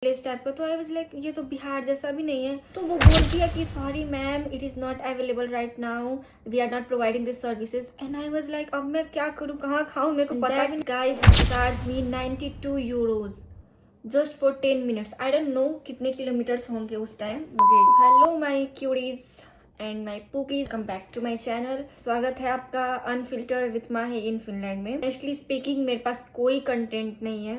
इस टाइप का। तो आई वाज लाइक ये तो बिहार जैसा भी नहीं है। तो वो बोलती है कि sorry ma'am, it is not available right now, we are not providing this services. And I was like अब मैं क्या करूँ, कहाँ खाऊँ, मेरे को पता भी। Guy charge me 92 euros just for 10 minutes. I don't know कितने किलोमीटर्स होंगे उस टाइम मुझे। Hello my cuties and my pookies, come back to my channel. स्वागत है आपका unfilter with Mahi in Finland में। ऑनेस्टली स्पीकिंग मेरे पास कोई कंटेंट नहीं है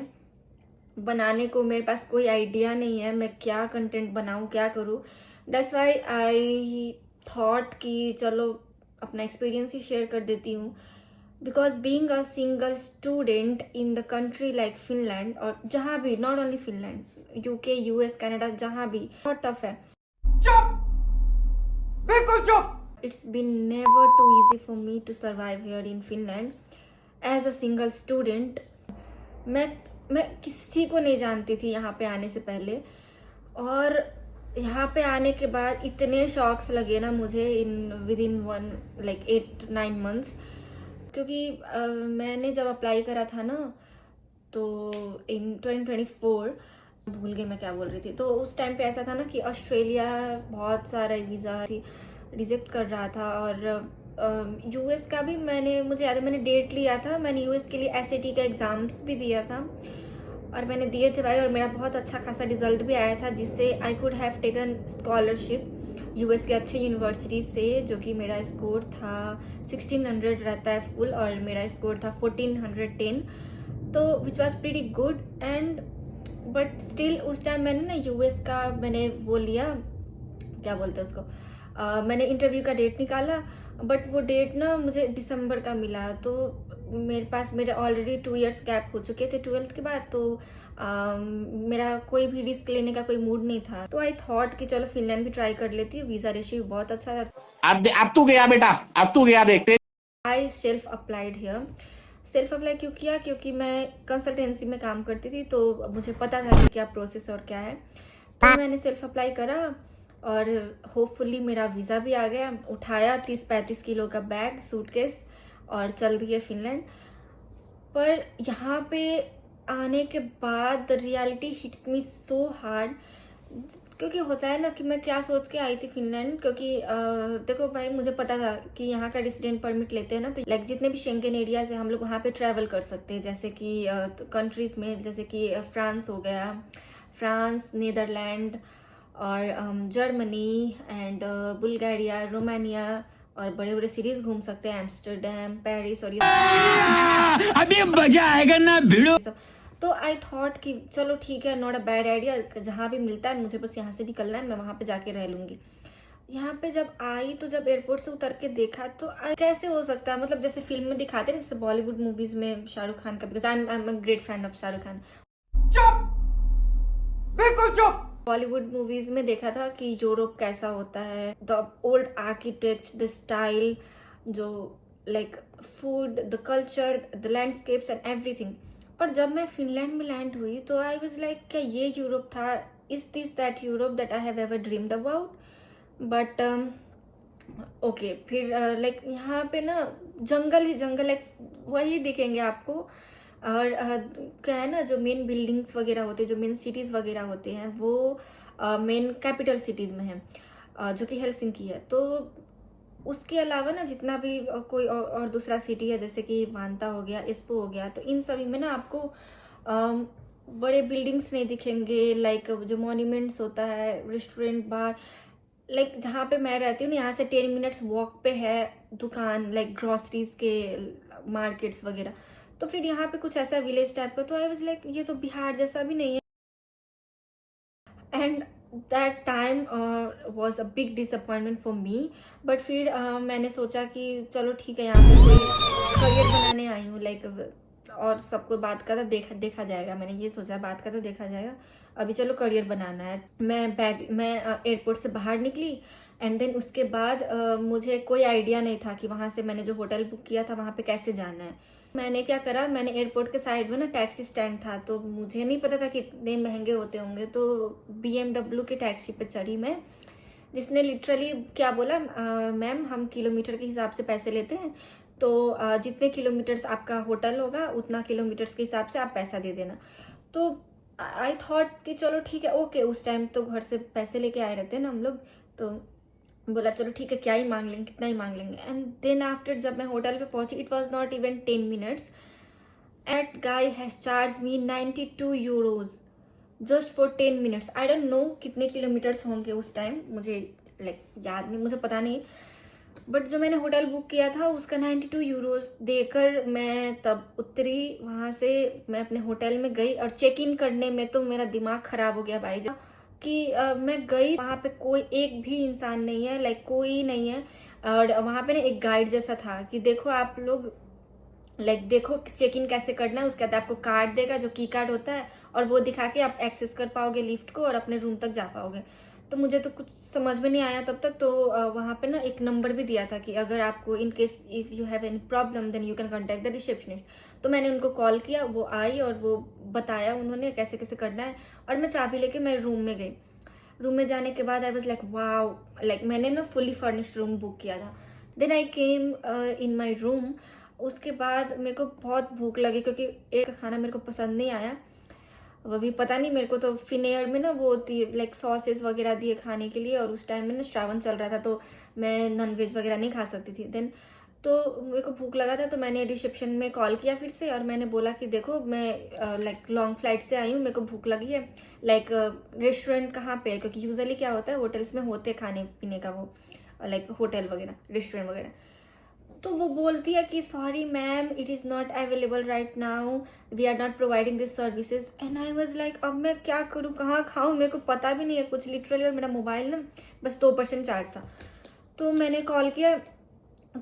बनाने को, मेरे पास कोई आइडिया नहीं है मैं क्या कंटेंट बनाऊं, क्या करूं। दैट्स वाई आई थॉट कि चलो अपना एक्सपीरियंस ही शेयर कर देती हूँ। Because being a single student in the country like Finland, और जहाँ भी, not only Finland, UK, US, Canada, जहाँ भी बहुत टफ है। चुप, बिल्कुल चुप। It's been never too easy for me to survive here in Finland as a single student. मैं किसी को नहीं जानती थी यहाँ पे आने से पहले, और यहाँ पे आने के बाद इतने शॉक्स लगे ना मुझे विद इन 8-9 मंथ्स। क्योंकि मैंने जब अप्लाई करा था ना, तो इन 2024, भूल गई मैं क्या बोल रही थी। तो उस टाइम पे ऐसा था ना कि ऑस्ट्रेलिया बहुत सारा वीज़ा रिजेक्ट कर रहा था, और यूएस का भी मुझे याद है मैंने डेट लिया था। मैंने यूएस के लिए एसएटी का एग्ज़ाम्स भी दिया था और मैंने दिए थे भाई, और मेरा बहुत अच्छा खासा रिजल्ट भी आया था, जिससे I could have taken scholarship US के अच्छे यूनिवर्सिटी से, जो कि मेरा स्कोर था 1600 रहता है फुल, और मेरा स्कोर था 1410, तो which was pretty good. And but still उस टाइम मैंने ना यूएस का मैंने वो लिया, क्या बोलते हैं उसको, मैंने इंटरव्यू का डेट निकाला, बट वो डेट ना मुझे दिसंबर का मिला। तो मेरे ऑलरेडी 2 इयर्स गैप हो चुके थे 12th के बाद, तो मेरा कोई भी रिस्क लेने का कोई मूड नहीं था। तो आई थॉट कि चलो फिनलैंड भी ट्राई कर लेती हूँ, वीज़ा रेशियो बहुत अच्छा था। अब तू गया बेटा, अब तू गया देखते। I self applied here. Self apply क्यों किया? क्योंकि मैं कंसल्टेंसी में काम करती थी, तो मुझे पता था कि क्या प्रोसेस और क्या है। तो मैंने सेल्फ अप्लाई करा और होपफुली मेरा वीज़ा भी आ गया। उठाया 30-35 किलो का बैग, सूटकेस, और चल दिए फिनलैंड। पर यहाँ पे आने के बाद the reality hits me so hard. क्योंकि होता है ना कि मैं क्या सोच के आई थी फिनलैंड, क्योंकि देखो भाई, मुझे पता था कि यहाँ का रेसिडेंट परमिट लेते हैं ना, तो लाइक जितने भी शेंगन एरिया से हम लोग वहाँ पे ट्रैवल कर सकते हैं, जैसे कि कंट्रीज में, जैसे कि फ्रांस हो गया, फ्रांस, नीदरलैंड, और जर्मनी एंड बुल्गारिया, रोमानिया, और बड़े बड़े सिटीज घूम सकते हैं, एम्स्टर्डम, पेरिस, और ये अभी मजा आएगा ना भिड़ो। तो आई थॉट कि चलो ठीक है, नॉट अ बैड आइडिया, जहाँ भी मिलता है मुझे बस यहाँ से निकलना है, मैं वहाँ पे जाके रह लूँगी। यहाँ पे जब आई, तो जब एयरपोर्ट से उतर के देखा, तो कैसे हो सकता है, मतलब जैसे फिल्म में दिखाते हैं, जैसे बॉलीवुड मूवीज में शाहरुख खान का, because I am a great fan of Shahrukh Khan. चुप, बिल्कुल चुप। बॉलीवुड मूवीज में देखा था कि यूरोप कैसा होता है, the old architect, the style, जो like food, the culture, the landscapes and everything. और जब मैं फिनलैंड में लैंड हुई, तो आई वाज लाइक क्या ये यूरोप था? Is this that Europe that I have ever dreamed about? But okay, फिर लाइक यहाँ पे ना जंगल ही जंगल, लाइक वही दिखेंगे आपको। और क्या है ना, जो मेन बिल्डिंग्स वगैरह होते हैं, जो मेन सिटीज़ वगैरह होते हैं, वो मेन कैपिटल सिटीज़ में है, जो कि हेलसिंकी है। तो उसके अलावा ना जितना भी कोई और दूसरा सिटी है, जैसे कि वांता हो गया, इस्पो हो गया, तो इन सभी में ना आपको बड़े बिल्डिंग्स नहीं दिखेंगे, लाइक जो मॉन्यूमेंट्स होता है, रेस्टोरेंट, बार। लाइक जहाँ पे मैं रहती हूँ ना, यहाँ से 10 मिनट्स वॉक पे है दुकान, लाइक ग्रॉसरीज के मार्केट्स वगैरह। तो फिर यहाँ पे कुछ ऐसा विलेज टाइप का। तो आई वाज लाइक ये तो बिहार जैसा भी नहीं है। And that time was a big disappointment for me. But फिर मैंने सोचा कि चलो ठीक है, यहाँ पे कोई करियर बनाने आई हूँ, लाइक, और सबको बात का तो देखा जाएगा। मैंने ये सोचा बात का तो देखा जाएगा, अभी चलो करियर बनाना है। मैं एयरपोर्ट से बाहर निकली, एंड देन उसके बाद मुझे कोई आइडिया नहीं था कि वहाँ से मैंने जो होटल बुक किया था वहाँ पे कैसे जाना है। मैंने क्या करा, मैंने एयरपोर्ट के साइड में ना टैक्सी स्टैंड था, तो मुझे नहीं पता था कि इतने महंगे होते होंगे, तो BMW के टैक्सी पे चढ़ी मैं, जिसने लिटरली क्या बोला, मैम हम किलोमीटर के हिसाब से पैसे लेते हैं, तो जितने किलोमीटर्स आपका होटल होगा उतना किलोमीटर्स के हिसाब से आप पैसा दे देना। तो आई थॉट कि चलो ठीक है, ओके, उस टाइम तो घर से पैसे लेके आए रहते हैं ना हम लोग, तो बोला चलो ठीक है, क्या ही मांग लेंगे, कितना ही मांग लेंगे। एंड देन आफ्टर जब मैं होटल पे पहुंची, it was not even 10 minutes, that guy has charged me 92 euros just for 10 minutes. I don't know कितने किलोमीटर्स होंगे उस टाइम, मुझे याद नहीं, मुझे पता नहीं, बट जो मैंने होटल बुक किया था उसका 92 यूरोस देकर मैं तब उतरी वहाँ से। मैं अपने होटल में गई और चेक इन करने में तो मेरा दिमाग खराब हो गया भाई, कि मैं गई, वहाँ पे कोई एक भी इंसान नहीं है, कोई नहीं है। और वहाँ पे ना एक गाइड जैसा था कि देखो आप लोग देखो चेक इन कैसे करना है, उसके बाद आपको कार्ड देगा जो की कार्ड होता है, और वो दिखा के आप एक्सेस कर पाओगे लिफ्ट को और अपने रूम तक जा पाओगे। तो मुझे तो कुछ समझ में नहीं आया तब तक, तो वहाँ पे ना एक नंबर भी दिया था कि अगर आपको in case if you have any problem then you can contact the receptionist. तो मैंने उनको कॉल किया, वो आई और वो बताया उन्होंने कैसे कैसे करना है, और मैं चाबी लेके मैं रूम में गई। रूम में जाने के बाद आई वॉज वाओ, मैंने ना फुली फर्निश्ड रूम बुक किया था। Then I came in my room. उसके बाद मेरे को बहुत भूख लगी क्योंकि एक खाना मेरे को पसंद नहीं आया, वो भी पता नहीं मेरे को, तो फिनेयर में ना वो होती है सॉसेस वगैरह दिए खाने के लिए, और उस टाइम में ना श्रावण चल रहा था तो मैं नॉनवेज वगैरह नहीं खा सकती थी। देन तो मेरे को भूख लगा था, तो मैंने रिसेप्शन में कॉल किया फिर से, और मैंने बोला कि देखो मैं लॉन्ग फ्लाइट से आई हूँ, मेरे को भूख लगी है, रेस्टोरेंट कहाँ पे है, क्योंकि यूजुअली क्या होता है होटल्स में होते खाने पीने का वो होटल वगैरह रेस्टोरेंट वगैरह। तो वो बोलती है कि sorry ma'am, it is not available right now, we are not providing this services. And I was अब मैं क्या करूँ, कहाँ खाऊँ, मेरे को पता भी नहीं है कुछ लिटरली, और मेरा मोबाइल ना बस 2% चार्ज था। तो मैंने कॉल किया,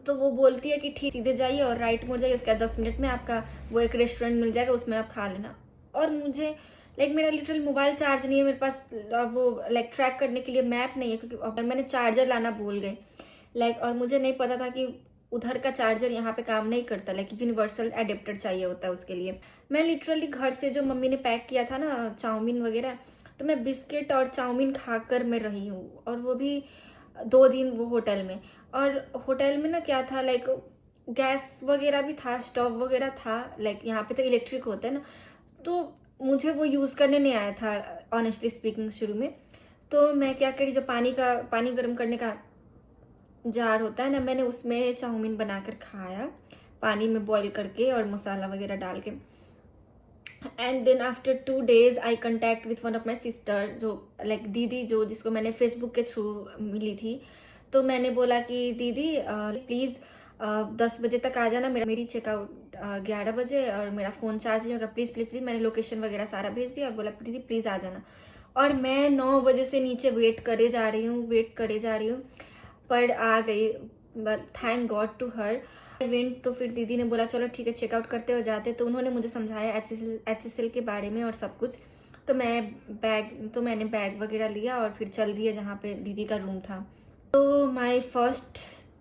तो वो बोलती है कि ठीक, सीधे जाइए और राइट मुड़ जाइए, उसके बाद 10 मिनट में आपका वो एक रेस्टोरेंट मिल जाएगा, उसमें आप खा लेना। और मुझे मेरा लिटरली मोबाइल चार्ज नहीं है मेरे पास, वो ट्रैक करने के लिए मैप नहीं है, क्योंकि मैंने चार्जर लाना भूल गई। और मुझे नहीं पता था कि उधर का चार्जर यहाँ पे काम नहीं करता, यूनिवर्सल एडेप्टर चाहिए होता है उसके लिए। मैं लिटरली घर से जो मम्मी ने पैक किया था ना चाउमीन वगैरह, तो मैं बिस्किट और चाउमीन खाकर मैं रही हूँ, और वो भी 2 दिन वो होटल में। और होटल में ना क्या था, गैस वगैरह भी था, स्टोव वगैरह था, यहाँ पे तो इलेक्ट्रिक होता है ना, तो मुझे वो यूज़ करने नहीं आया था ऑनेस्टली स्पीकिंग शुरू में। तो मैं क्या करी, जो पानी गर्म करने का जार होता है ना, मैंने उसमें चाउमीन बनाकर खाया, पानी में बॉईल करके और मसाला वगैरह डाल के। And then after 2 days I contact with one of my sister, जो दीदी, जो जिसको मैंने फेसबुक के थ्रू मिली थी। तो मैंने बोला कि दीदी प्लीज़ 10 बजे तक आ जाना, मेरी चेकआउट 11 बजे, और मेरा फ़ोन चार्ज नहीं होगा, प्लीज़ प्लीज़ प्लीज़। मैंने लोकेशन वगैरह सारा भेज दिया और बोला दीदी प्लीज़ आ जाना। और मैं 9 बजे से नीचे वेट करे जा रही हूँ, पर आ गई, but thank God to her event. तो फिर दीदी ने बोला चलो ठीक है चेकआउट करते हो जाते, तो उन्होंने मुझे समझाया HSL के बारे में और सब कुछ। तो मैंने बैग वगैरह लिया और फिर चल दिया जहाँ पे दीदी का रूम था। तो my first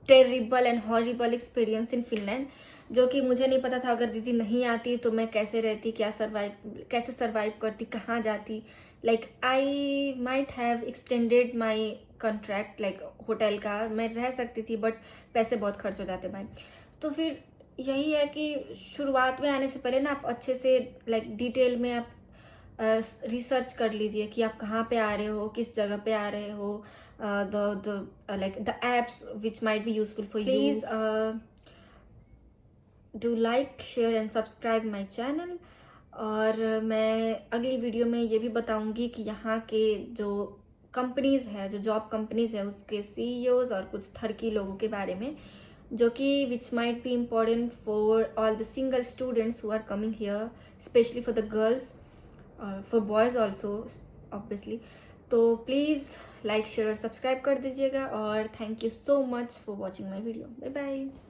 terrible and horrible experience in Finland, जो कि मुझे नहीं पता था अगर दीदी नहीं आती तो मैं कैसे रहती, कैसे सर्वाइव करती, कहाँ जाती। I might have extended my contract hotel का, मैं रह सकती थी, बट पैसे बहुत खर्च हो जाते भाई। तो फिर यही है कि शुरुआत में आने से पहले ना आप अच्छे से डिटेल में आप रिसर्च कर लीजिए कि आप कहाँ पे आ रहे हो, किस जगह पे आ रहे हो, the apps which might be useful for you. Please do like, share and subscribe my channel. और मैं अगली वीडियो में ये भी बताऊंगी कि यहाँ के जो कंपनीज है, जो जॉब कंपनीज है, उसके CEOs और कुछ थर्की लोगों के बारे में, जो कि which might be important for all the single students who are coming here, especially for the girls, for boys also obviously. तो प्लीज़ लाइक, शेयर और सब्सक्राइब कर दीजिएगा, और thank you so much for watching my video. Bye bye.